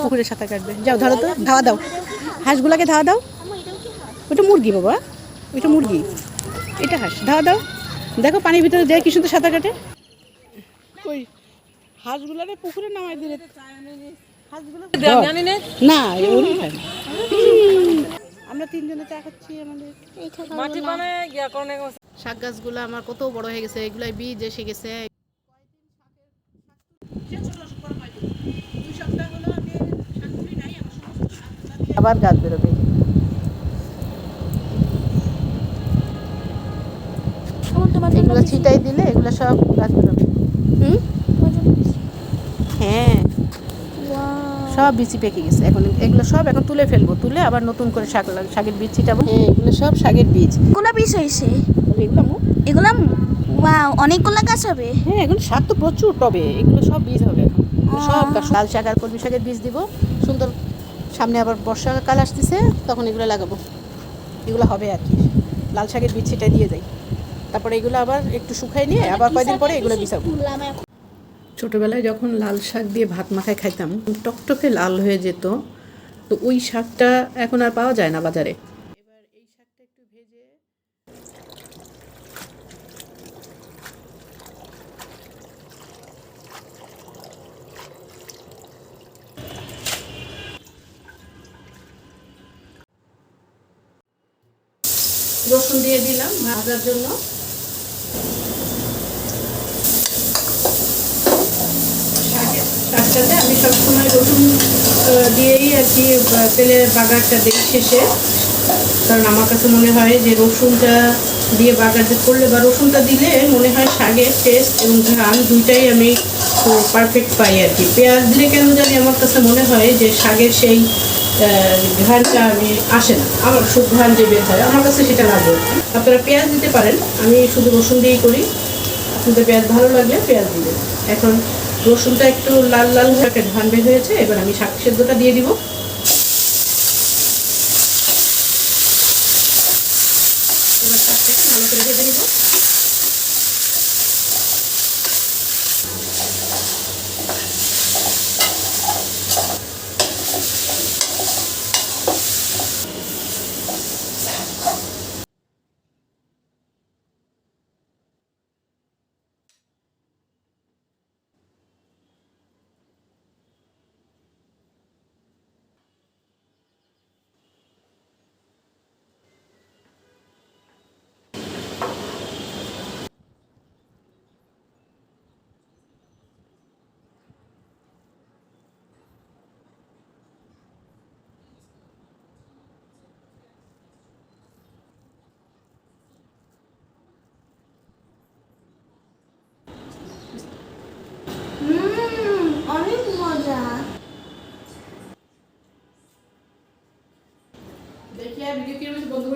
পুকুরে সাঁতার কাটবে। যাও ধরো তো, ধাওয়া দাও হাঁসগুলাকে, ধাওয়া দাও। ওটা মুরগি বাবা, ওইটা মুরগি, এটা হাঁস। ধাওয়া দাও, দেখো পানির ভিতরে যায় কি সুন্দর সাঁতার কাটে। ওই হাঁসগুলারে পুকুরে নামাই দিলে না, ওরই হয় না। আমরা তিনজনে চা খাচ্ছি। আমাদের শাক গাছগুলো আমার কত বড় হয়ে গেছে, এগুলাই বীজ এসে গেছে। আবার গাছ বেরোবে। এগুলো ছিটাই দিলে এগুলো সব গাছ বেরোবে। হ্যাঁ, সব বিচি পেকে গেছে। এখন এগুলো সব এখন তুলে ফেলবো, তুলে আবার নতুন করে শাকের বীজ ছিটাবো। হ্যাঁ, এগুলো সব শাকের বীজ। এগুলো বীজ হয়েছে, এগুলো ওয়াও, অনেকগুলো গাছ হবে। হ্যাঁ, এখন শাক তো প্রচুর টবে, এগুলো সব বীজ হবে এখন। সব লাল শাক আর কলমি শাকের বীজ দিব সুন্দর। সামনে আবার বর্ষাকাল আসতেছে, তখন এগুলো লাগাবো। এগুলো হবে আর কি। লাল শাকের বীজ ছিটাই দিয়ে যাই, তারপরে এগুলো আবার একটু শুকাই নিয়ে আবার কয়েকদিন পরে এগুলো বিছাবো। ছোটোবেলায় যখন লাল শাক দিয়ে ভাত মাখায় খাইতাম, টকটকে লাল হয়ে যেত। তো ওই শাকটা এখন আর পাওয়া যায় না বাজারে। এবার এই শাকটা একটু ভেজে রসুন দিয়ে দিলাম ভাজার জন্য। শাকটাতে আমি সবসময় রসুন দিয়েই আর কি তেলের বাগারটা দিই শেষে, কারণ আমার কাছে মনে হয় যে রসুনটা দিয়ে বাগার করলে বা রসুনটা দিলে মনে হয় শাকের টেস্ট এবং ঘ্রাণ দুইটাই আমি পারফেক্ট পাই আর কি। পেঁয়াজ দিলে কেন জানি আমার কাছে মনে হয় যে শাকের সেই ঘ্রাণটা আমি আসে না, আমার ঘ্রাণ যে বের হয় আমার কাছে সেটা লাগে। আপনারা পেঁয়াজ দিতে পারেন, আমি শুধু রসুন দিয়েই করি। আপনাদের পেঁয়াজ ভালো লাগলে পেঁয়াজ দিবেন। এখন রসুনটা একটু লাল লাল হয়ে একটা ঘ্রাণ বের হয়েছে, এবার আমি শাক সেদ্ধটা দিয়ে দিব। এবার শাকটাকে ভালো করে ভেজে নিব। অনেক মজা। দেখি আর ভিডিও কি বন্ধু